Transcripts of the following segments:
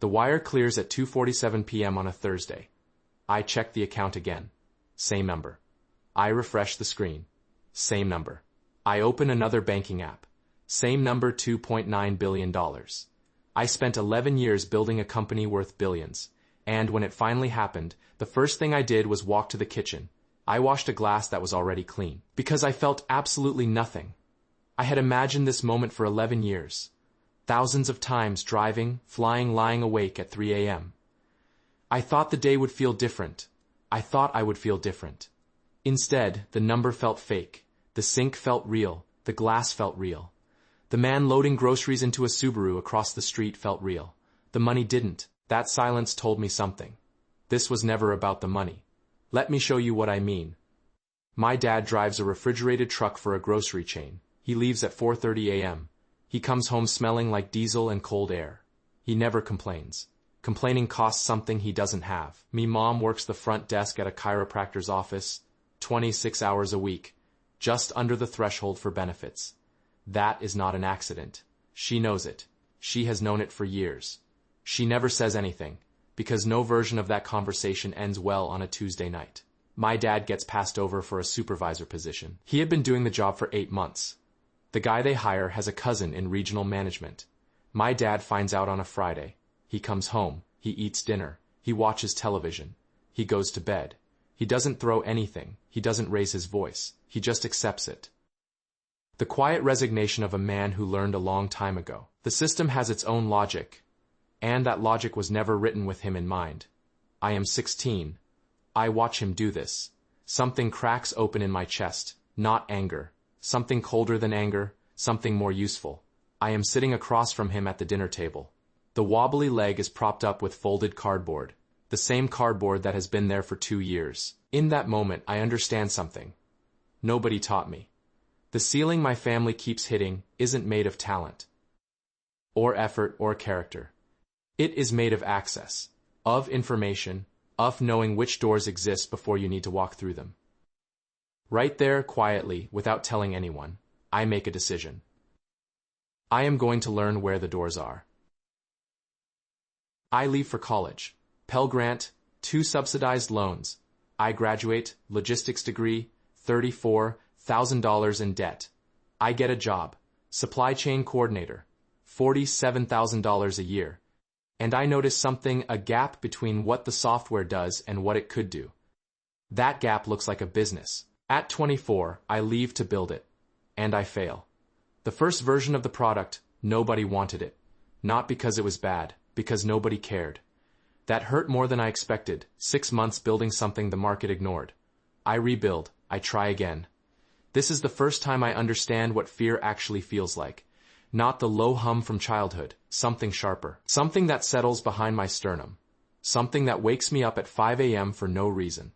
The wire clears at 2:47 p.m. on a Thursday. I check the account again. Same number. I refresh the screen. Same number. I open another banking app. Same number, $2.9 billion. I spent 11 years building a company worth billions, and when it finally happened, the first thing I did was walk to the kitchen. I washed a glass that was already clean, because I felt absolutely nothing. I had imagined this moment for 11 years. Thousands of times driving, flying, lying awake at 3 a.m. I thought the day would feel different. I thought I would feel different. Instead, the number felt fake. The sink felt real. The glass felt real. The man loading groceries into a Subaru across the street felt real. The money didn't. That silence told me something. This was never about the money. Let me show you what I mean. My dad drives a refrigerated truck for a grocery chain. He leaves at 4:30 a.m. He comes home smelling like diesel and cold air. He never complains. Complaining costs something he doesn't have. Me mom works the front desk at a chiropractor's office, 26 hours a week, just under the threshold for benefits. That is not an accident. She knows it. She has known it for years. She never says anything, because no version of that conversation ends well on a Tuesday night. My dad gets passed over for a supervisor position. He had been doing the job for 8 months. The guy they hire has a cousin in regional management. My dad finds out on a Friday. He comes home. He eats dinner. He watches television. He goes to bed. He doesn't throw anything. He doesn't raise his voice. He just accepts it. The quiet resignation of a man who learned a long time ago. The system has its own logic, and that logic was never written with him in mind. I am 16. I watch him do this. Something cracks open in my chest, not anger. Something colder than anger, something more useful. I am sitting across from him at the dinner table. The wobbly leg is propped up with folded cardboard, the same cardboard that has been there for 2 years. In that moment, I understand something. Nobody taught me. The ceiling my family keeps hitting isn't made of talent, or effort, or character. It is made of access, of information, of knowing which doors exist before you need to walk through them. Right there, quietly, without telling anyone, I make a decision. I am going to learn where the doors are. I leave for college. Pell Grant, 2 subsidized loans. I graduate, logistics degree, $34,000 in debt. I get a job, supply chain coordinator, $47,000 a year. And I notice something, a gap between what the software does and what it could do. That gap looks like a business. At 24, I leave to build it. And I fail. The first version of the product, nobody wanted it. Not because it was bad, because nobody cared. That hurt more than I expected. 6 months building something the market ignored. I rebuild. I try again. This is the first time I understand what fear actually feels like. Not the low hum from childhood, something sharper. Something that settles behind my sternum. Something that wakes me up at 5 a.m. for no reason.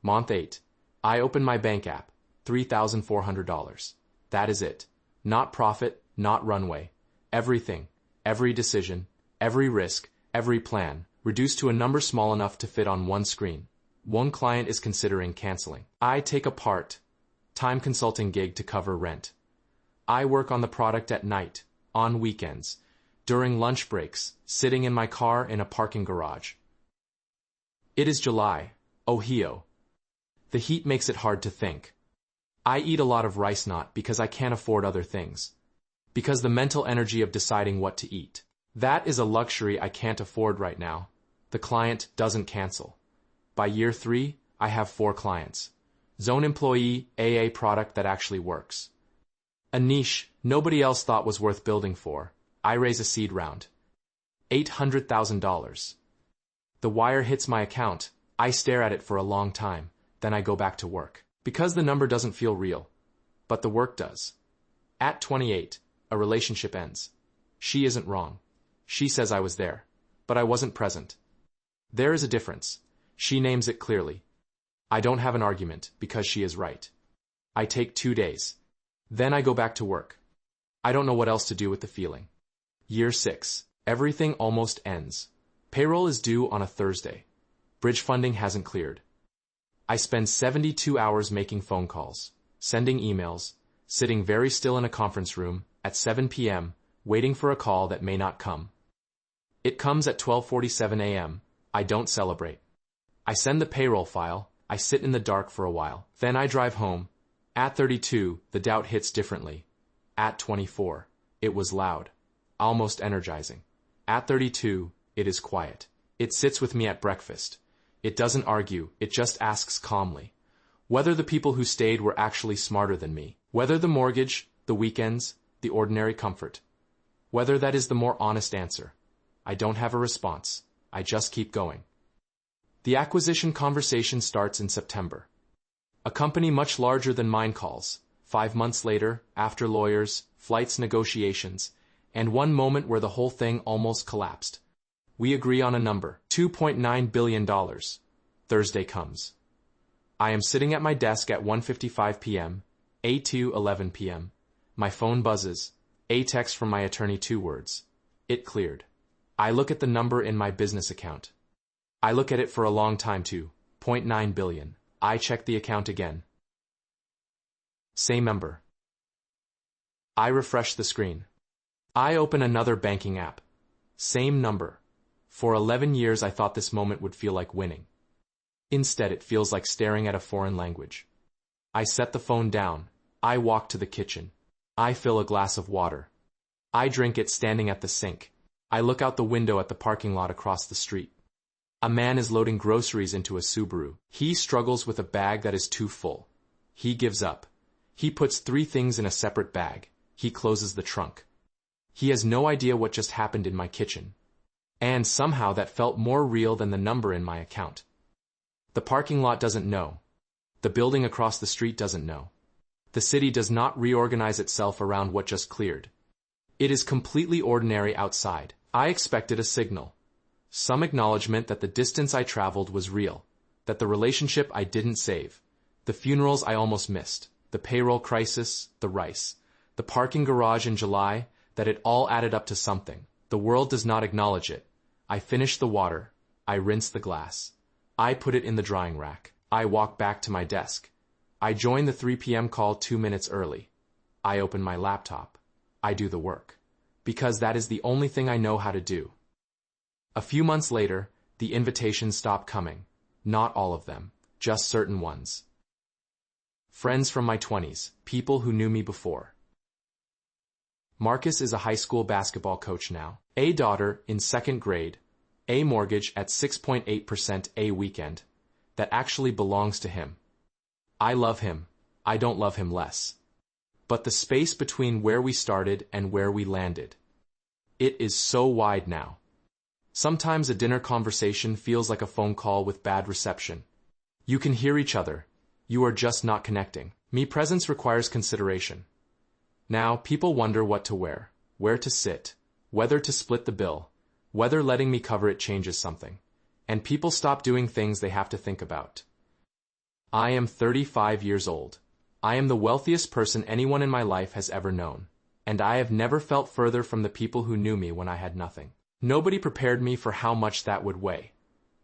Month 8. I open my bank app. $3,400. That is it. Not profit, not runway. Everything, every decision, every risk, every plan, reduced to a number small enough to fit on one screen. One client is considering canceling. I take a part-time consulting gig to cover rent. I work on the product at night, on weekends, during lunch breaks, sitting in my car in a parking garage. It is July, Ohio. The heat makes it hard to think. I eat a lot of rice, not because I can't afford other things, because the mental energy of deciding what to eat. That is a luxury I can't afford right now. The client doesn't cancel. By year 3, I have 4 clients. Zone employee, AA product that actually works. A niche nobody else thought was worth building for. I raise a seed round. $800,000. The wire hits my account. I stare at it for a long time. Then I go back to work. Because the number doesn't feel real. But the work does. At 28, a relationship ends. She isn't wrong. She says I was there. But I wasn't present. There is a difference. She names it clearly. I don't have an argument, because she is right. I take 2 days. Then I go back to work. I don't know what else to do with the feeling. Year 6. Everything almost ends. Payroll is due on a Thursday. Bridge funding hasn't cleared. I spend 72 hours making phone calls, sending emails, sitting very still in a conference room at 7 p.m., waiting for a call that may not come. It comes at 12:47 a.m. I don't celebrate. I send the payroll file, I sit in the dark for a while. Then I drive home. At 32, the doubt hits differently. At 24, it was loud. Almost energizing. At 32, it is quiet. It sits with me at breakfast. It doesn't argue, it just asks calmly whether the people who stayed were actually smarter than me, whether the mortgage, the weekends, the ordinary comfort, whether that is the more honest answer. I don't have a response. I just keep going. The acquisition conversation starts in September. A company much larger than mine calls. 5 months later, after lawyers, flights, negotiations, and one moment where the whole thing almost collapsed. We agree on a number, $2.9 billion. Thursday comes. I am sitting at my desk at 1:55 p.m., A2:11 p.m. My phone buzzes. A text from my attorney, 2 words. It cleared. I look at the number in my business account. I look at it for a long time too. $0.9 billion. I check the account again. Same number. I refresh the screen. I open another banking app. Same number. For 11 years I thought this moment would feel like winning. Instead it feels like staring at a foreign language. I set the phone down. I walk to the kitchen. I fill a glass of water. I drink it standing at the sink. I look out the window at the parking lot across the street. A man is loading groceries into a Subaru. He struggles with a bag that is too full. He gives up. He puts 3 things in a separate bag. He closes the trunk. He has no idea what just happened in my kitchen. And somehow that felt more real than the number in my account. The parking lot doesn't know. The building across the street doesn't know. The city does not reorganize itself around what just cleared. It is completely ordinary outside. I expected a signal. Some acknowledgement that the distance I traveled was real, that the relationship I didn't save, the funerals I almost missed, the payroll crisis, the rice, the parking garage in July, that it all added up to something. The world does not acknowledge it. I finish the water. I rinse the glass. I put it in the drying rack. I walk back to my desk. I join the 3 p.m. call 2 minutes early. I open my laptop. I do the work. Because that is the only thing I know how to do. A few months later, the invitations stop coming. Not all of them, just certain ones. Friends from my 20s, people who knew me before. Marcus is a high school basketball coach now. A daughter in 2nd grade. A mortgage at 6.8% a weekend. That actually belongs to him. I love him. I don't love him less. But the space between where we started and where we landed. It is so wide now. Sometimes a dinner conversation feels like a phone call with bad reception. You can hear each other. You are just not connecting. Me presence requires consideration. Now, people wonder what to wear, where to sit, whether to split the bill, whether letting me cover it changes something. And people stop doing things they have to think about. I am 35 years old. I am the wealthiest person anyone in my life has ever known. And I have never felt further from the people who knew me when I had nothing. Nobody prepared me for how much that would weigh.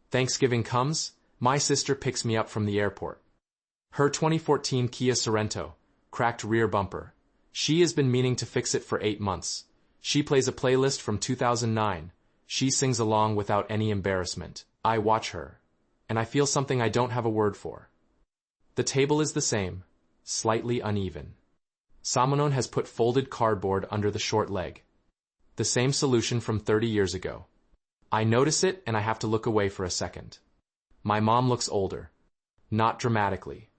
Thanksgiving comes, my sister picks me up from the airport. Her 2014 Kia Sorento, cracked rear bumper. She has been meaning to fix it for 8 months. She plays a playlist from 2009. She sings along without any embarrassment. I watch her, and I feel something I don't have a word for. The table is the same, slightly uneven. Samanon has put folded cardboard under the short leg. The same solution from 30 years ago. I notice it and I have to look away for a second. My mom looks older. Not dramatically.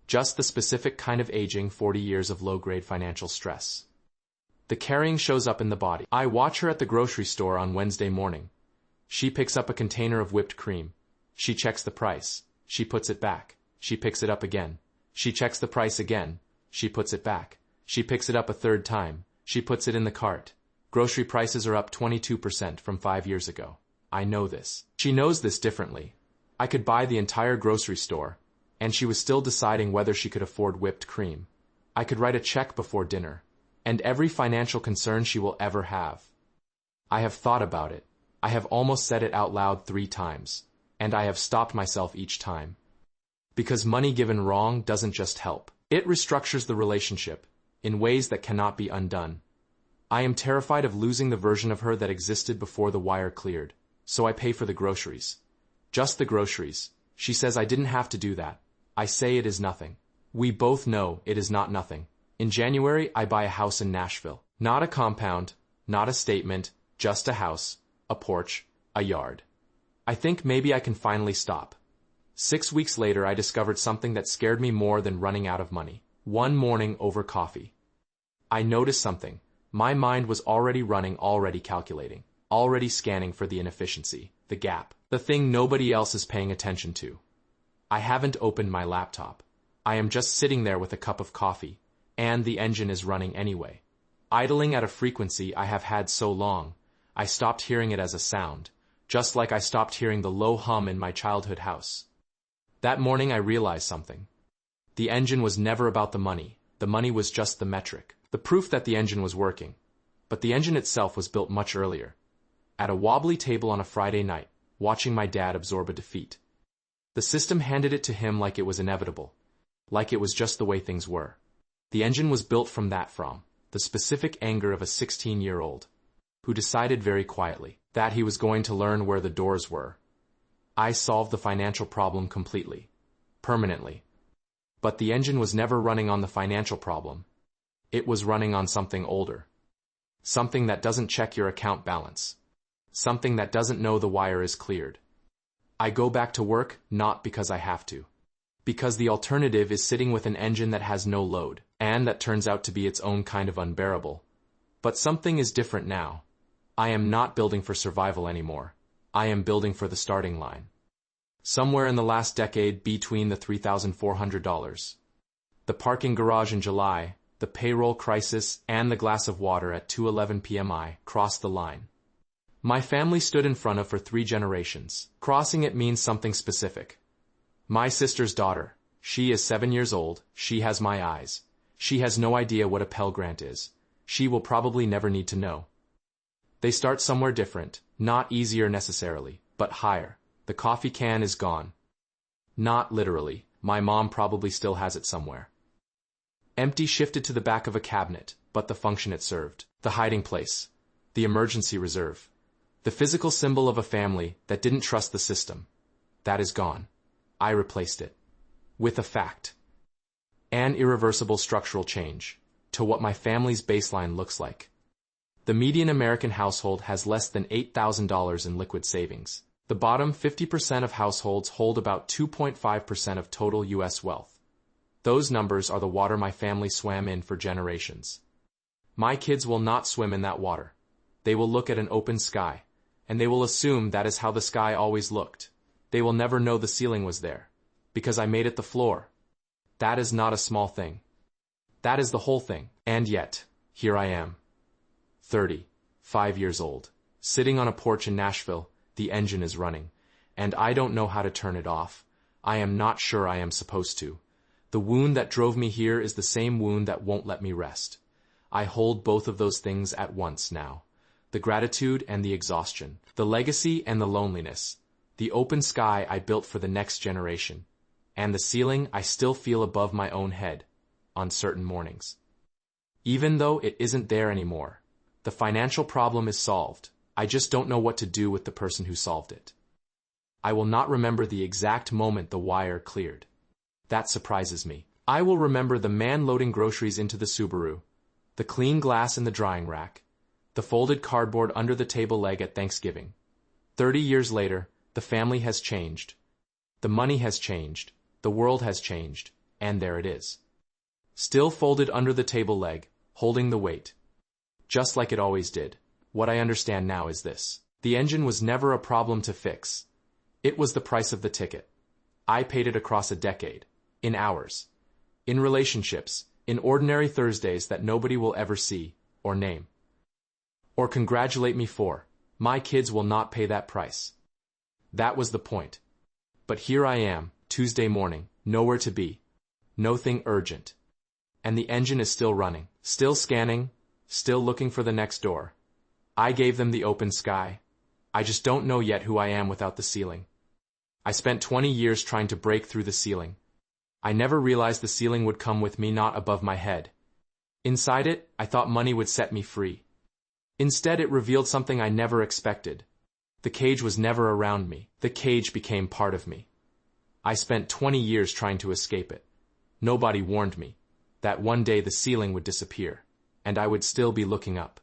Just the specific kind of aging 40 years of low-grade financial stress. The carrying shows up in the body. I watch her at the grocery store on Wednesday morning. She picks up a container of whipped cream. She checks the price. She puts it back. She picks it up again. She checks the price again. She puts it back. She picks it up a third time. She puts it in the cart. Grocery prices are up 22% from 5 years ago. I know this. She knows this differently. I could buy the entire grocery store, and she was still deciding whether she could afford whipped cream. I could write a check before dinner, and every financial concern she will ever have. I have thought about it. I have almost said it out loud 3 times, and I have stopped myself each time. Because money given wrong doesn't just help. It restructures the relationship in ways that cannot be undone. I am terrified of losing the version of her that existed before the wire cleared, so I pay for the groceries. Just the groceries. She says I didn't have to do that. I say it is nothing. We both know it is not nothing. In January, I buy a house in Nashville. Not a compound, not a statement, just a house, a porch, a yard. I think maybe I can finally stop. 6 weeks later, I discovered something that scared me more than running out of money. One morning over coffee. I noticed something. My mind was already running, already calculating, already scanning for the inefficiency, the gap, the thing nobody else is paying attention to. I haven't opened my laptop. I am just sitting there with a cup of coffee, and the engine is running anyway. Idling at a frequency I have had so long, I stopped hearing it as a sound, just like I stopped hearing the low hum in my childhood house. That morning I realized something. The engine was never about the money was just the metric, the proof that the engine was working. But the engine itself was built much earlier. At a wobbly table on a Friday night, watching my dad absorb a defeat. The system handed it to him like it was inevitable, like it was just the way things were. The engine was built from the specific anger of a 16-year-old, who decided very quietly that he was going to learn where the doors were. I solved the financial problem completely, permanently. But the engine was never running on the financial problem. It was running on something older. Something that doesn't check your account balance. Something that doesn't know the wire is cleared. I go back to work not because I have to. Because the alternative is sitting with an engine that has no load, and that turns out to be its own kind of unbearable. But something is different now. I am not building for survival anymore. I am building for the starting line. Somewhere in the last decade between the $3,400, the parking garage in July, the payroll crisis, and the glass of water at 2:11 p.m. I crossed the line. My family stood in front of for 3 generations. Crossing it means something specific. My sister's daughter. She is 7 years old. She has my eyes. She has no idea what a Pell Grant is. She will probably never need to know. They start somewhere different, not easier necessarily, but higher. The coffee can is gone. Not literally. My mom probably still has it somewhere. Empty, shifted to the back of a cabinet, but the function it served. The hiding place. The emergency reserve. The physical symbol of a family that didn't trust the system. That is gone. I replaced it. With a fact. An irreversible structural change. To what my family's baseline looks like. The median American household has less than $8,000 in liquid savings. The bottom 50% of households hold about 2.5% of total U.S. wealth. Those numbers are the water my family swam in for generations. My kids will not swim in that water. They will look at an open sky, and they will assume that is how the sky always looked. They will never know the ceiling was there, because I made it the floor. That is not a small thing. That is the whole thing. And yet, here I am. 35 years old, sitting on a porch in Nashville. The engine is running, and I don't know how to turn it off. I am not sure I am supposed to. The wound that drove me here is the same wound that won't let me rest. I hold both of those things at once now. The gratitude and the exhaustion, the legacy and the loneliness, the open sky I built for the next generation, and the ceiling I still feel above my own head on certain mornings. Even though it isn't there anymore, the financial problem is solved. I just don't know what to do with the person who solved it. I will not remember the exact moment the wire cleared. That surprises me. I will remember the man loading groceries into the Subaru, the clean glass in the drying rack, the folded cardboard under the table leg at Thanksgiving. 30 years later, the family has changed. The money has changed. The world has changed. And there it is. Still folded under the table leg, holding the weight. Just like it always did. What I understand now is this. The engine was never a problem to fix. It was the price of the ticket. I paid it across a decade. In hours. In relationships. In ordinary Thursdays that nobody will ever see, or name. Or congratulate me for. My kids will not pay that price. That was the point. But here I am, Tuesday morning, nowhere to be. Nothing urgent. And the engine is still running. Still scanning. Still looking for the next door. I gave them the open sky. I just don't know yet who I am without the ceiling. I spent 20 years trying to break through the ceiling. I never realized the ceiling would come with me, not above my head. Inside it, I thought money would set me free. Instead, it revealed something I never expected. The cage was never around me. The cage became part of me. I spent 20 years trying to escape it. Nobody warned me that one day the ceiling would disappear, and I would still be looking up.